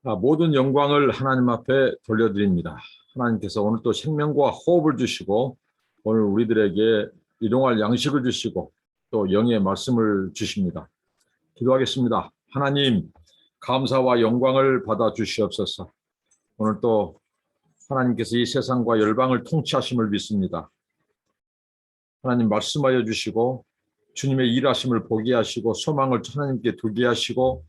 모든 영광을 하나님 앞에 돌려드립니다. 하나님께서 오늘 또 생명과 호흡을 주시고 오늘 우리들에게 일용할 양식을 주시고 또 영의 말씀을 주십니다. 기도하겠습니다. 하나님, 감사와 영광을 받아 주시옵소서. 오늘 또 하나님께서 이 세상과 열방을 통치하심을 믿습니다. 하나님 말씀하여 주시고 주님의 일하심을 보게 하시고 소망을 하나님께 두게 하시고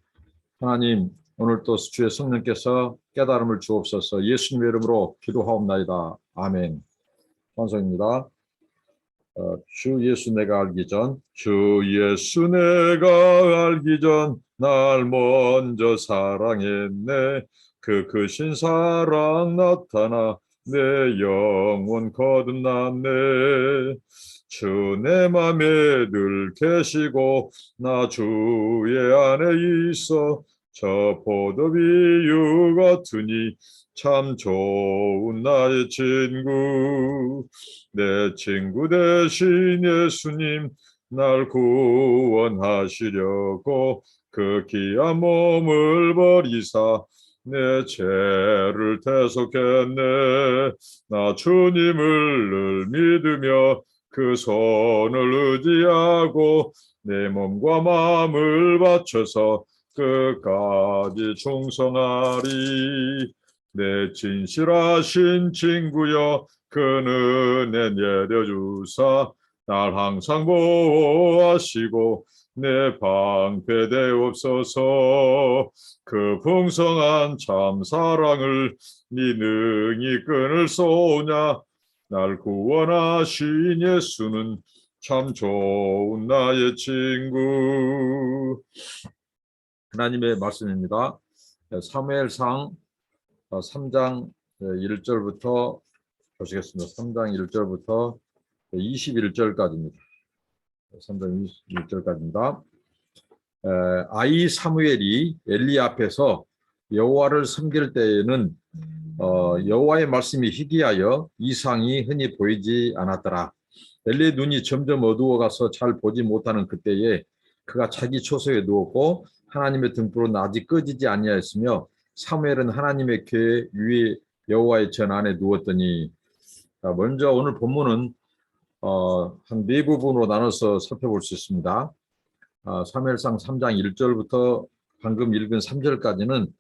하나님 오늘 또 주의 성령께서 깨달음을 주옵소서. 예수님의 이름으로 기도하옵나이다. 아멘. 찬송입니다. 주 예수 내가 알기 전, 주 예수 내가 알기 전 날 먼저 사랑했네. 그 크신 사랑 나타나 내 영혼 거듭났네. 주 내 맘에 늘 계시고 나 주의 안에 있어 저 포도비유 같으니 참 좋은 나의 친구. 내 친구 되신 예수님 날 구원하시려고 그 귀한 몸을 버리사 내 죄를 대속했네. 나 주님을 늘 믿으며 그 손을 의지하고 내 몸과 마음을 바쳐서 끝까지 충성하리. 내 진실하신 친구여 그는 내 내려주사 날 항상 보호하시고 내 방패되옵소서. 그 풍성한 참 사랑을 네 능히 끊을 쏘냐. 날 구원하신 예수는 참 좋은 나의 친구. 하나님의 말씀입니다. 사무엘상 3장 1절부터 보시겠습니다. 3장 1절부터 21절까지입니다. 3장 21절까지입니다. 아이 사무엘이 엘리 앞에서 여호와를 섬길 때에는 여호와의 말씀이 희귀하여 이상이 흔히 보이지 않았더라. 엘리의 눈이 점점 어두워가서 잘 보지 못하는 그때에 그가 자기 초소에 누웠고 하나님의 등불은 아직 꺼지지 아니하였으며 사무엘은 하나님의 궤 위에 여호와의 전 안에 누웠더니. 먼저 오늘 본문은 한 네 부분으로 나눠서 살펴볼 수 있습니다. 사무엘상 3장 1절부터 방금 읽은 3절까지는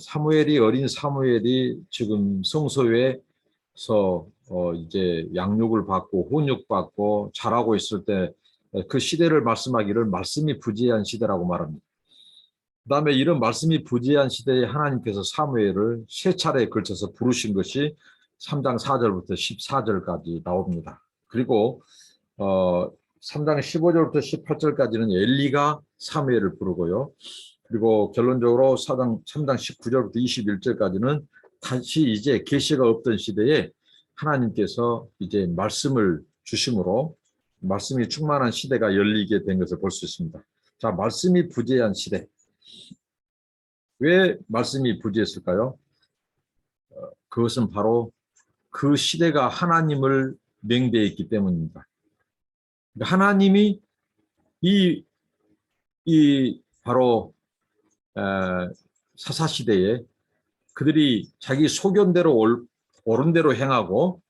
사무엘이 어린 사무엘이 지금 성소에서 이제 양육을 받고 훈육받고 자라고 있을 때 그 시대를 말씀하기를 말씀이 부재한 시대라고 말합니다. 그 다음에 이런 말씀이 부재한 시대에 하나님께서 사무엘을 세 차례에 걸쳐서 부르신 것이 3장 4절부터 14절까지 나옵니다. 그리고 3장 15절부터 18절까지는 엘리가 사무엘을 부르고요. 그리고 결론적으로 3장 19절부터 21절까지는 다시 이제 계시가 없던 시대에 하나님께서 이제 말씀을 주심으로 말씀이 충만한 시대가 열리게 된 것을 볼 수 있습니다. 자, 말씀이 부재한 시대. 왜 말씀이 부재했을까요? 그것은 바로 그 시대가 하나님을 맹대했기 때문입니다. 하나님이 이 바로 사사시대에 그들이 자기 소견대로 옳은 대로 행하고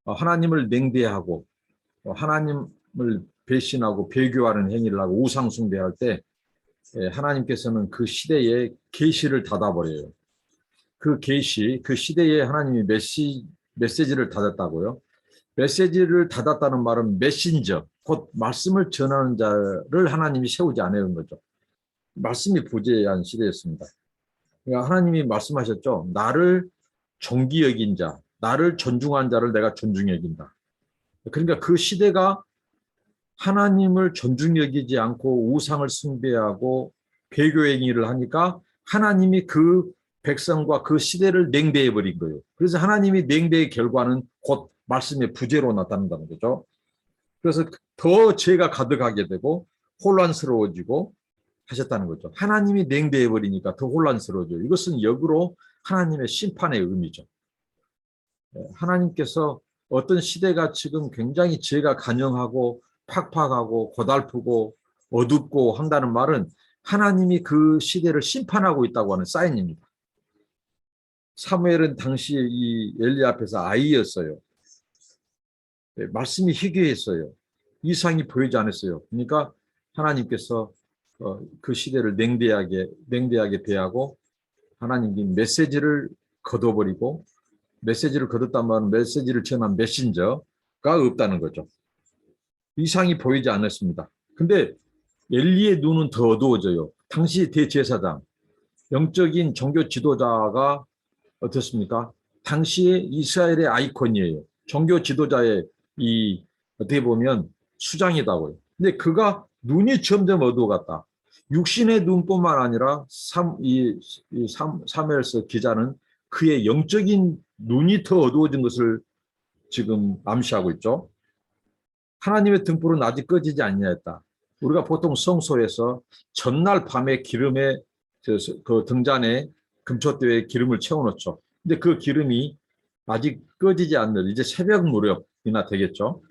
하나님을 맹대하고 하나님을 배신하고 배교하는 행위를 하고 우상 숭배할 때 하나님께서는 그 시대에 계시를 닫아버려요. 그 계시, 그 시대에 하나님이 메시지를 닫았다고요. 메시지를 닫았다는 말은 메신저, 곧 말씀을 전하는 자를 하나님이 세우지 않은 거죠. 말씀이 부재한 시대였습니다. 그러니까 하나님이 말씀하셨죠. 나를 존귀 여긴 자, 나를 존중한 자를 내가 존중 여긴다. 그러니까 그 시대가 하나님을 존중 여기지 않고 우상을 숭배하고 배교 행위를 하니까 하나님이 그 백성과 그 시대를 냉대해 버린 거예요. 그래서 하나님이 냉대의 결과는 곧 말씀의 부재로 나타난다는 거죠. 그래서 더 죄가 가득하게 되고 혼란스러워지고 하셨다는 거죠. 하나님이 냉대해 버리니까 더 혼란스러워져요. 이것은 역으로 하나님의 심판의 의미죠. 하나님께서 어떤 시대가 지금 굉장히 죄가 간영하고 팍팍하고 고달프고 어둡고 한다는 말은 하나님이 그 시대를 심판하고 있다고 하는 사인입니다. 사무엘은 당시 이 엘리 앞에서 아이였어요. 말씀이 희귀했어요. 이상이 보이지 않았어요. 그러니까 하나님께서 그 시대를 냉대하게 대하고 하나님이 메시지를 거둬버리고, 메시지를 거뒀단 말은 메시지를 전한 메신저가 없다는 거죠. 이상이 보이지 않았습니다. 근데 엘리의 눈은 더 어두워져요. 당시 대제사장, 영적인 종교 지도자가 어떻습니까? 당시에 이스라엘의 아이콘이에요. 종교 지도자의 어떻게 보면 수장이다고요. 근데 그가 눈이 점점 어두워갔다. 육신의 눈뿐만 아니라 사무엘서 기자는 그의 영적인 눈이 더 어두워진 것을 지금 암시하고 있죠. 하나님의 등불은 아직 꺼지지 아니하였다. 우리가 보통 성소에서 전날 밤에 기름에 그 등잔에 금초대에 기름을 채워놓죠. 근데 그 기름이 아직 꺼지지 않는 이제 새벽 무렵이나 되겠죠.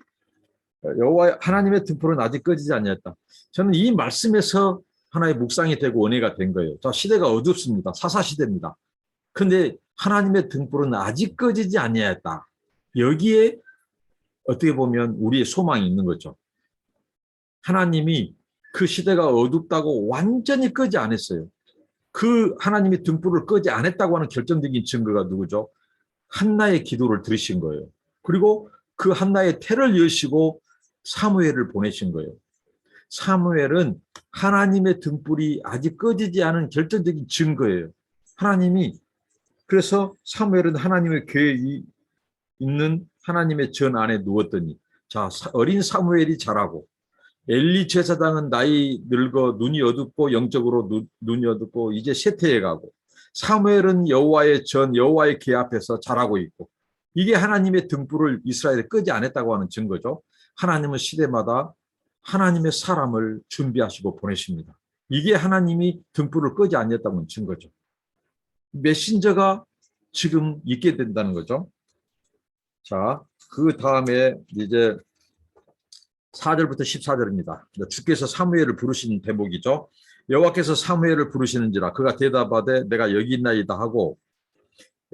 여호와 하나님의 등불은 아직 꺼지지 아니하였다. 저는 이 말씀에서 하나의 묵상이 되고 은혜가 된 거예요. 자, 시대가 어둡습니다. 사사시대입니다. 근데 하나님의 등불은 아직 꺼지지 아니하였다. 여기에 어떻게 보면 우리의 소망이 있는 거죠. 하나님이 그 시대가 어둡다고 완전히 끄지 않았어요. 그 하나님이 등불을 끄지 않았다고 하는 결정적인 증거가 누구죠? 한나의 기도를 들으신 거예요. 그리고 그 한나의 태를 여시고 사무엘을 보내신 거예요. 사무엘은 하나님의 등불이 아직 꺼지지 않은 결정적인 증거예요. 하나님이, 그래서 사무엘은 하나님의 계획이 있는 하나님의 전 안에 누웠더니, 자, 어린 사무엘이 자라고, 엘리 제사장은 나이 늙어 눈이 어둡고 영적으로 눈이 어둡고 이제 쇠퇴해 가고, 사무엘은 여호와의 궤 앞에서 자라고 있고, 이게 하나님의 등불을 이스라엘에 끄지 않았다고 하는 증거죠. 하나님은 시대마다 하나님의 사람을 준비하시고 보내십니다. 이게 하나님이 등불을 끄지 않았다고 하는 증거죠. 메신저가 지금 있게 된다는 거죠. 자, 그 다음에 이제 4절부터 14절입니다. 주께서 사무엘을 부르신 대목이죠. 여호와께서 사무엘을 부르시는지라 그가 대답하되 내가 여기 있나이다 하고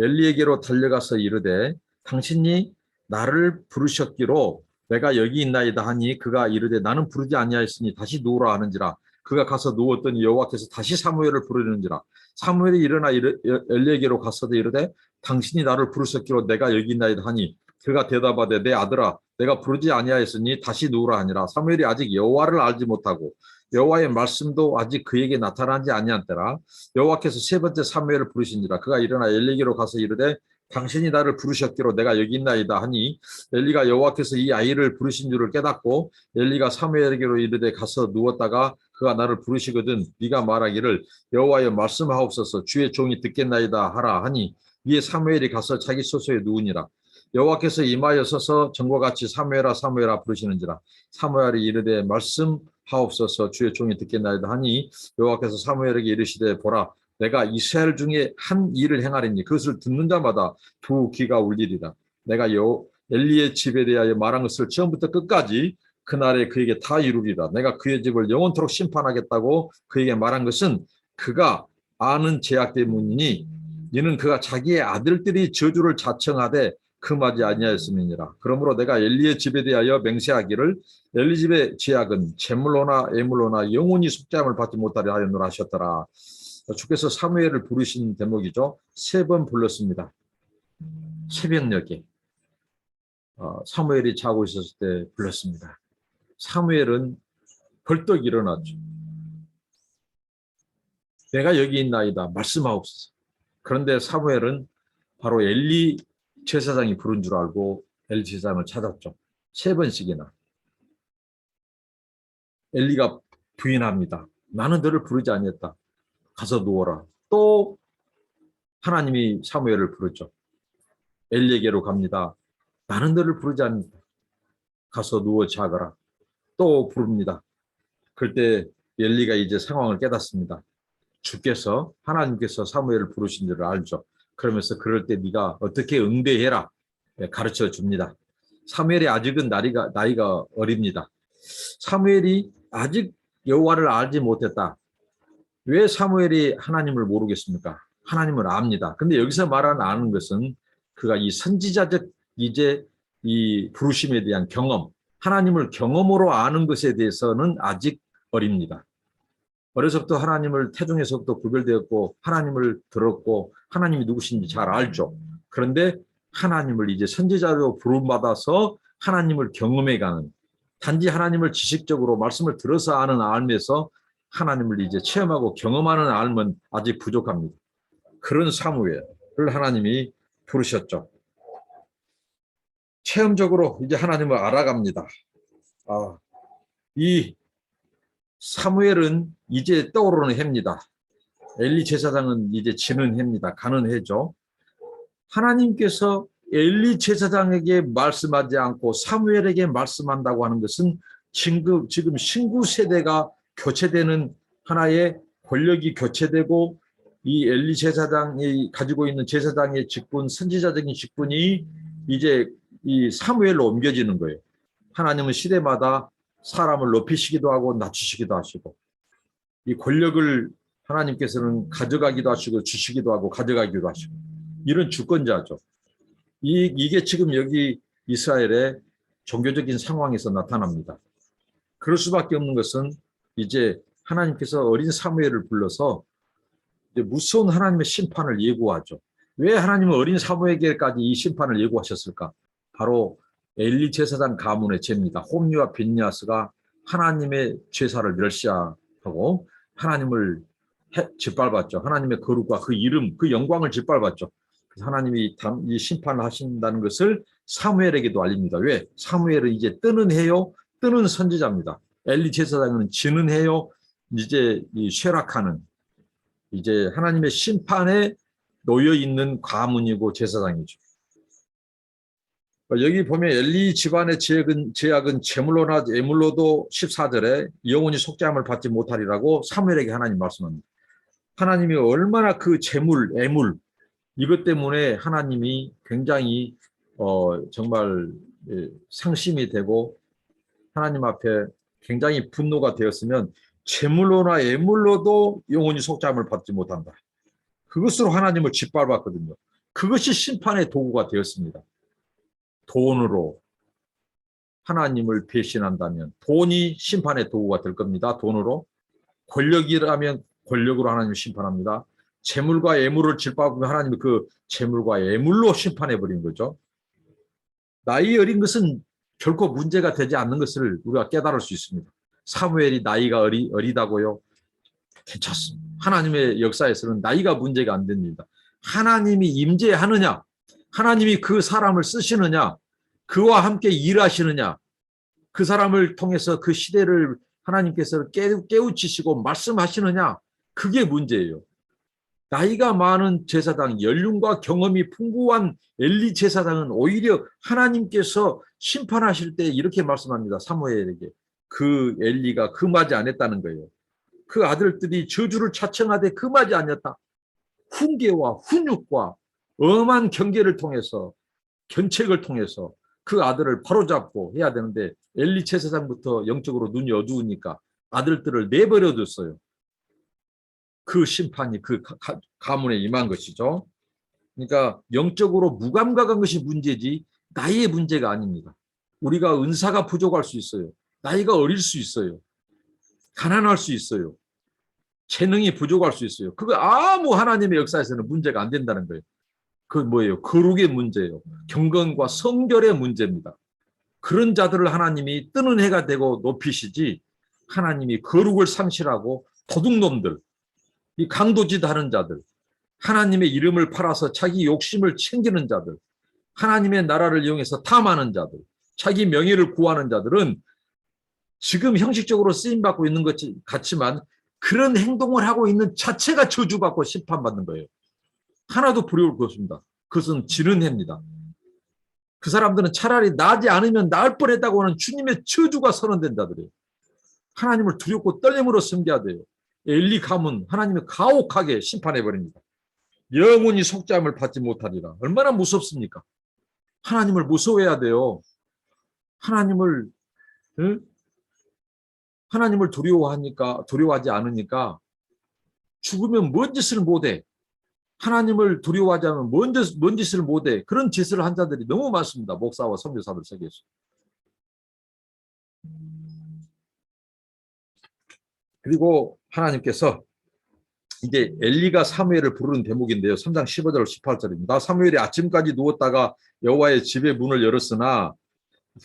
엘리에게로 달려가서 이르되 당신이 나를 부르셨기로 내가 여기 있나이다 하니 그가 이르되 나는 부르지 아니하였으니 다시 누우라 하는지라 그가 가서 누웠더니 여호와께서 다시 사무엘을 부르는지라 사무엘이 일어나 엘리에게로 가서도 이르되 당신이 나를 부르셨기로 내가 여기 있나이다 하니 그가 대답하되 내 아들아 내가 부르지 아니하였으니 다시 누우라 하니라. 사무엘이 아직 여호와를 알지 못하고 여호와의 말씀도 아직 그에게 나타나지 아니한 때라 여호와께서 세 번째 사무엘을 부르시니라. 그가 일어나 엘리에게로 가서 이르되 당신이 나를 부르셨기로 내가 여기 있나이다 하니 엘리가 여호와께서 이 아이를 부르신 줄을 깨닫고 엘리가 사무엘에게로 이르되 가서 누웠다가 그가 나를 부르시거든 네가 말하기를 여호와여 말씀하옵소서 주의 종이 듣겠나이다 하라 하니 이에 사무엘이 가서 자기 소소에 누우니라. 여호와께서 임하여 서서 전과 같이 사무엘아 사무엘아 부르시는지라. 사무엘이 이르되 말씀하옵소서 주의 종이 듣겠나이다 하니 여호와께서 사무엘에게 이르시되 보라 내가 이스라엘 중에 한 일을 행하리니 그것을 듣는 자마다 두 귀가 울리리라. 내가 엘리의 집에 대하여 말한 것을 처음부터 끝까지 그날에 그에게 다 이루리라. 내가 그의 집을 영원토록 심판하겠다고 그에게 말한 것은 그가 아는 죄악 때문이니 이는 그가 자기의 아들들이 저주를 자청하되 금하지 아니하였음이니라. 그러므로 내가 엘리의 집에 대하여 맹세하기를 엘리 집의 죄악은 재물로나 애물로나 영원히 속죄함을 받지 못하려 하였노라 하셨더라. 주께서 사무엘을 부르신 대목이죠. 3번 불렀습니다. 새벽녘에 사무엘이 자고 있었을 때 불렀습니다. 사무엘은 벌떡 일어났죠. 내가 여기 있나이다 말씀하옵소서. 그런데 사무엘은 바로 엘리 제사장이 부른 줄 알고 엘리 제사장을 찾았죠. 3번씩이나. 엘리가 부인합니다. 나는 너를 부르지 아니했다. 가서 누워라. 또 하나님이 사무엘을 부르죠. 엘리에게로 갑니다. 나는 너를 부르지 않는다. 가서 누워 자거라. 또 부릅니다. 그때 엘리가 이제 상황을 깨닫습니다. 주께서 하나님께서 사무엘을 부르신 줄을 알죠. 그러면서 그럴 때 네가 어떻게 응대해라 가르쳐 줍니다. 사무엘이 아직은 나이가 어립니다. 사무엘이 아직 여호와를 알지 못했다. 왜 사무엘이 하나님을 모르겠습니까? 하나님을 압니다. 근데 여기서 말하는 아는 것은 그가 이 선지자적 이제 이 부르심에 대한 경험, 하나님을 경험으로 아는 것에 대해서는 아직 어립니다. 어려서부터 하나님을 태중에서부터 구별되었고 하나님을 들었고 하나님이 누구신지 잘 알죠. 그런데 하나님을 이제 선지자로 부름받아서 하나님을 경험해가는, 단지 하나님을 지식적으로 말씀을 들어서 아는 알면서 하나님을 이제 체험하고 경험하는 알면 아직 부족합니다. 그런 사무엘을 하나님이 부르셨죠. 체험적으로 이제 하나님을 알아갑니다. 이 사무엘은 이제 떠오르는 해입니다. 엘리 제사장은 이제 지는 해입니다. 가는 해죠. 하나님께서 엘리 제사장에게 말씀하지 않고 사무엘에게 말씀한다고 하는 것은 지금 신구 세대가 교체되는 하나의 권력이 교체되고 이 엘리 제사장이 가지고 있는 제사장의 직분, 선지자적인 직분이 이제 이 사무엘로 옮겨지는 거예요. 하나님은 시대마다 사람을 높이시기도 하고 낮추시기도 하시고 이 권력을 하나님께서는 가져가기도 하시고 주시기도 하고 가져가기도 하시고 이런 주권자죠. 이게 지금 여기 이스라엘의 종교적인 상황에서 나타납니다. 그럴 수밖에 없는 것은 이제 하나님께서 어린 사무엘을 불러서 이제 무서운 하나님의 심판을 예고하죠. 왜 하나님은 어린 사무엘에게까지 이 심판을 예고하셨을까? 바로 엘리 제사장 가문의 죄입니다. 홈리와 빈야스가 하나님의 제사를 멸시하고 하나님을 짓밟았죠. 하나님의 거룩과 그 이름, 그 영광을 짓밟았죠. 그래서 하나님이 이 심판을 하신다는 것을 사무엘에게도 알립니다. 왜? 사무엘은 이제 뜨는 해요. 뜨는 선지자입니다. 엘리 제사장은 지는 해요. 이제 이 쇠락하는 이제 하나님의 심판에 놓여 있는 가문이고 제사장이죠. 여기 보면 엘리 집안의 제약은 제물로나 예물로도 14절에 영원히 속죄함을 받지 못하리라고 사무엘에게 하나님 말씀합니다. 하나님이 얼마나 그 제물, 예물 이것 때문에 하나님이 굉장히 정말 상심이 되고 하나님 앞에 굉장히 분노가 되었으면 제물로나 예물로도 영원히 속죄함을 받지 못한다. 그것으로 하나님을 짓밟았거든요. 그것이 심판의 도구가 되었습니다. 돈으로 하나님을 배신한다면 돈이 심판의 도구가 될 겁니다. 돈으로. 권력이라면 권력으로 하나님을 심판합니다. 재물과 예물을 짓밟으면 하나님이 그 재물과 예물로 심판해버린 거죠. 나이 어린 것은 결코 문제가 되지 않는 것을 우리가 깨달을 수 있습니다. 사무엘이 나이가 어리다고요? 괜찮습니다. 하나님의 역사에서는 나이가 문제가 안 됩니다. 하나님이 임재하느냐, 하나님이 그 사람을 쓰시느냐, 그와 함께 일하시느냐, 그 사람을 통해서 그 시대를 하나님께서 깨우치시고 말씀하시느냐, 그게 문제예요. 나이가 많은 제사장, 연륜과 경험이 풍부한 엘리 제사장은 오히려 하나님께서 심판하실 때 이렇게 말씀합니다. 사무엘에게. 그 엘리가 금하지 않았다는 거예요. 그 아들들이 저주를 차청하되 금하지 않았다. 훈계와 훈육과 엄한 경계를 통해서 견책을 통해서 그 아들을 바로잡고 해야 되는데 엘리 제사장부터 영적으로 눈이 어두우니까 아들들을 내버려 뒀어요. 그 심판이 그 가문에 임한 것이죠. 그러니까 영적으로 무감각한 것이 문제지 나이의 문제가 아닙니다. 우리가 은사가 부족할 수 있어요. 나이가 어릴 수 있어요. 가난할 수 있어요. 재능이 부족할 수 있어요. 그거 아무 하나님의 역사에서는 문제가 안 된다는 거예요. 그 뭐예요? 거룩의 문제예요. 경건과 성결의 문제입니다. 그런 자들을 하나님이 뜨는 해가 되고 높이시지 하나님이 거룩을 상실하고 도둑놈들, 이 강도짓 하는 자들, 하나님의 이름을 팔아서 자기 욕심을 챙기는 자들, 하나님의 나라를 이용해서 탐하는 자들, 자기 명예를 구하는 자들은 지금 형식적으로 쓰임받고 있는 것 같지만 그런 행동을 하고 있는 자체가 저주받고 심판받는 거예요. 하나도 부러울 것입니다. 그것은 지는 해입니다. 그 사람들은 차라리 나지 않으면 나을 뻔했다고 하는 주님의 저주가 선언된 자들이에요. 하나님을 두렵고 떨림으로 섬겨야 돼요. 엘리 가문 하나님이 가혹하게 심판해버립니다. 영원히 속죄함을 받지 못하리라. 얼마나 무섭습니까? 하나님을 무서워해야 돼요. 하나님을 두려워하지 않으니까 죽으면 뭔 짓을 못해. 하나님을 두려워하지 않으면 뭔 짓을 못해. 그런 짓을 한 자들이 너무 많습니다. 목사와 선교사들 세계에서. 그리고 하나님께서 이제 엘리가 사무엘을 부르는 대목인데요. 3장 15절 18절입니다. 사무엘이 아침까지 누웠다가 여호와의 집의 문을 열었으나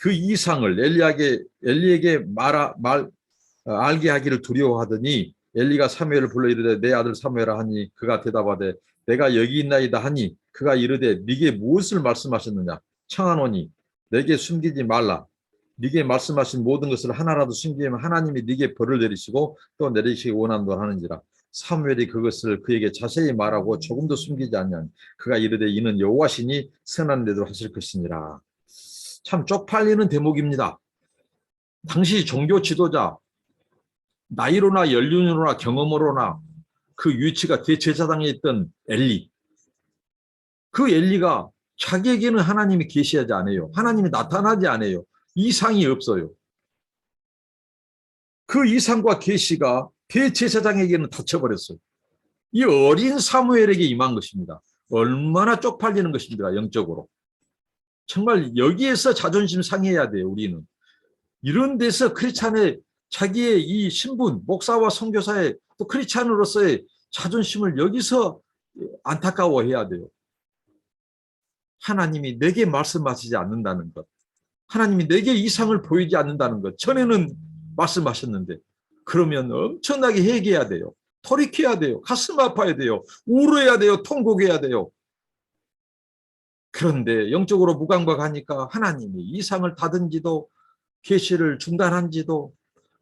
그 이상을 엘리에게 알게 하기를 두려워하더니 엘리가 사무엘을 불러 이르되 내 아들 사무엘아 하니 그가 대답하되 내가 여기 있나이다 하니 그가 이르되 네게 무엇을 말씀하셨느냐 청하노니 내게 숨기지 말라 네게 말씀하신 모든 것을 하나라도 숨기면 하나님이 네게 벌을 내리시고 또 내리시기 원함도 하는지라. 사무엘이 그것을 그에게 자세히 말하고 조금도 숨기지 않냐니 그가 이르되 이는 여호와시니 선한 대로 하실 것이니라. 참 쪽팔리는 대목입니다. 당시 종교 지도자 나이로나 연륜으로나 경험으로나 그 위치가 대제사장에 있던 엘리, 그 엘리가 자기에게는 하나님이 계시하지 않아요. 하나님이 나타나지 않아요. 이상이 없어요. 그 이상과 계시가 대제사장에게는 닫혀버렸어요. 이 어린 사무엘에게 임한 것입니다. 얼마나 쪽팔리는 것입니다. 영적으로. 정말 여기에서 자존심 상해야 돼요. 우리는. 이런 데서 크리스찬의 자기의 이 신분, 목사와 선교사의 또 크리스찬으로서의 자존심을 여기서 안타까워해야 돼요. 하나님이 내게 말씀하시지 않는다는 것. 하나님이 내게 이상을 보이지 않는다는 것. 전에는 말씀하셨는데 그러면 엄청나게 회개해야 돼요. 돌이켜야 돼요. 가슴 아파야 돼요. 울어야 돼요. 통곡해야 돼요. 그런데 영적으로 무감각하니까 하나님이 이상을 닫은지도 계시를 중단한지도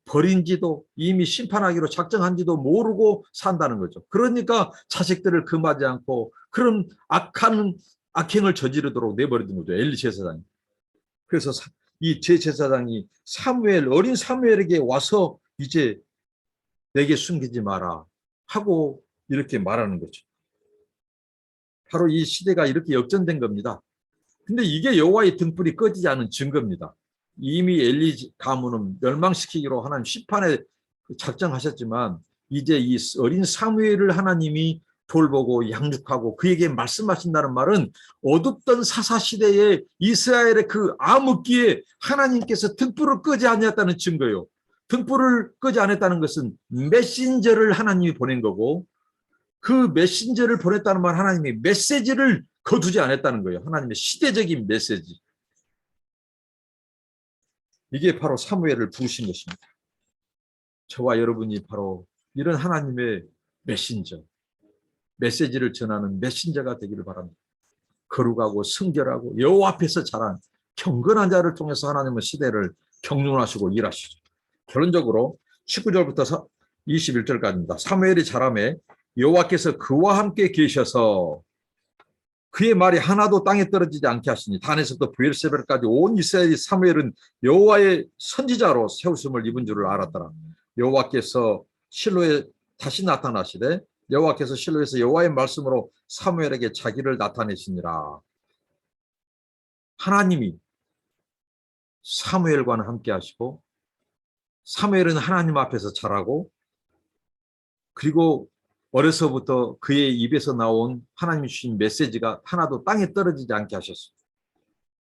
버린지도 이미 심판하기로 작정한지도 모르고 산다는 거죠. 그러니까 자식들을 금하지 않고 그런 악행을 저지르도록 내버리는 거죠. 엘리 제사장이. 그래서 이 제사장이 어린 사무엘에게 와서 이제 내게 숨기지 마라 하고 이렇게 말하는 거죠. 바로 이 시대가 이렇게 역전된 겁니다. 근데 이게 여호와의 등불이 꺼지지 않은 증거입니다. 이미 엘리 가문은 멸망시키기로 하나님 심판에 작정하셨지만 이제 이 어린 사무엘을 하나님이 돌보고 양육하고 그에게 말씀하신다는 말은 어둡던 사사시대의 이스라엘의 그 암흑기에 하나님께서 등불을 끄지 않았다는 증거예요. 등불을 끄지 않았다는 것은 메신저를 하나님이 보낸 거고 그 메신저를 보냈다는 말 하나님이 메시지를 거두지 않았다는 거예요. 하나님의 시대적인 메시지. 이게 바로 사무엘을 부르신 것입니다. 저와 여러분이 바로 이런 하나님의 메신저, 메시지를 전하는 메신저가 되기를 바랍니다. 거룩하고 성결하고 여호와 앞에서 자란 경건한 자를 통해서 하나님은 시대를 경륜하시고 일하시죠. 결론적으로 19절부터 21절까지입니다. 사무엘이 자라매 여호와께서 그와 함께 계셔서 그의 말이 하나도 땅에 떨어지지 않게 하시니 단에서부터 브엘세바까지 온 이스라엘이 사무엘은 여호와의 선지자로 세우심을 입은 줄을 알았더라. 여호와께서 실로에 다시 나타나시되 여호와께서 실로에서 여호와의 말씀으로 사무엘에게 자기를 나타내시니라. 하나님이 사무엘과는 함께 하시고 사무엘은 하나님 앞에서 자라고 그리고 어려서부터 그의 입에서 나온 하나님이 주신 메시지가 하나도 땅에 떨어지지 않게 하셨어요.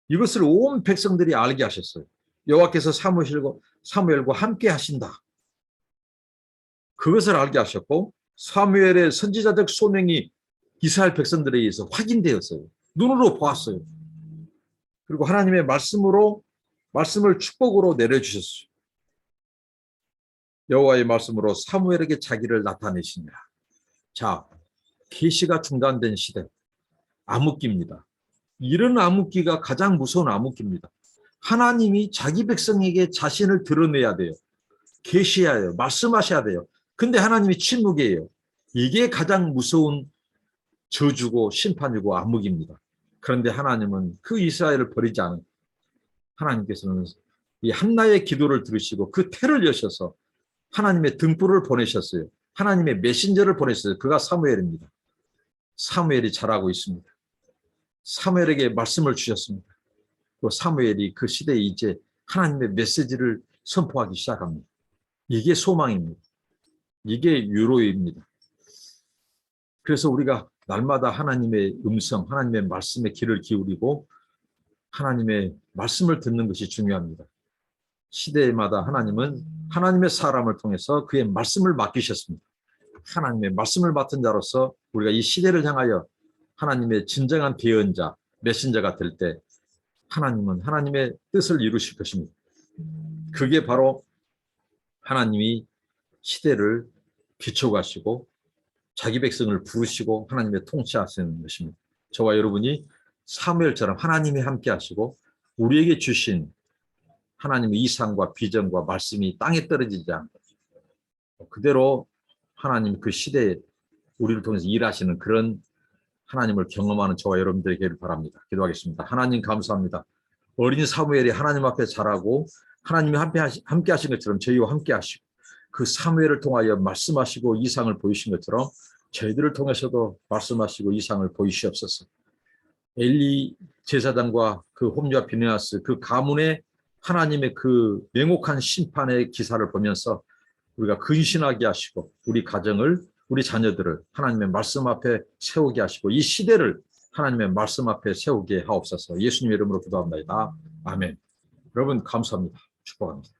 이것을 온 백성들이 알게 하셨어요. 여호와께서 사무엘과 함께 하신다. 그것을 알게 하셨고 사무엘의 선지자적 소명이 이스라엘 백성들에 의해서 확인되었어요. 눈으로 보았어요. 그리고 하나님의 말씀을 축복으로 내려주셨어요. 여호와의 말씀으로 사무엘에게 자기를 나타내시니라. 자, 계시가 중단된 시대, 암흑기입니다. 이런 암흑기가 가장 무서운 암흑기입니다. 하나님이 자기 백성에게 자신을 드러내야 돼요. 계시해야 해요. 말씀하셔야 돼요. 근데 하나님이 침묵이에요. 이게 가장 무서운 저주고 심판이고 암흑입니다. 그런데 하나님은 그 이스라엘을 버리지 않은 하나님께서는 이 한나의 기도를 들으시고 그 태를 여셔서 하나님의 등불을 보내셨어요. 하나님의 메신저를 보냈어요. 그가 사무엘입니다. 사무엘이 자라고 있습니다. 사무엘에게 말씀을 주셨습니다. 또 사무엘이 그 시대에 이제 하나님의 메시지를 선포하기 시작합니다. 이게 소망입니다. 이게 유로입니다. 그래서 우리가 날마다 하나님의 음성, 하나님의 말씀에 귀를 기울이고 하나님의 말씀을 듣는 것이 중요합니다. 시대마다 하나님은 하나님의 사람을 통해서 그의 말씀을 맡기셨습니다. 하나님의 말씀을 맡은 자로서 우리가 이 시대를 향하여 하나님의 진정한 대언자, 메신저가 될 때 하나님은 하나님의 뜻을 이루실 것입니다. 그게 바로 하나님이 시대를 비춰가시고 자기 백성을 부르시고 하나님의 통치하시는 것입니다. 저와 여러분이 사무엘처럼 하나님이 함께 하시고 우리에게 주신 하나님의 이상과 비전과 말씀이 땅에 떨어지지 않고 그대로 하나님 그 시대에 우리를 통해서 일하시는 그런 하나님을 경험하는 저와 여러분들이 되기를 바랍니다. 기도하겠습니다. 하나님 감사합니다. 어린 사무엘이 하나님 앞에 자라고 하나님이 함께 하신 것처럼 저희와 함께 하시고 그 사무엘을 통하여 말씀하시고 이상을 보이신 것처럼 저희들을 통해서도 말씀하시고 이상을 보이시옵소서. 엘리 제사장과 그 홈리와 비느하스 그 가문의 하나님의 그 명혹한 심판의 기사를 보면서 우리가 근신하게 하시고 우리 가정을 우리 자녀들을 하나님의 말씀 앞에 세우게 하시고 이 시대를 하나님의 말씀 앞에 세우게 하옵소서. 예수님의 이름으로 기도합니다. 아멘. 여러분 감사합니다. 축복합니다.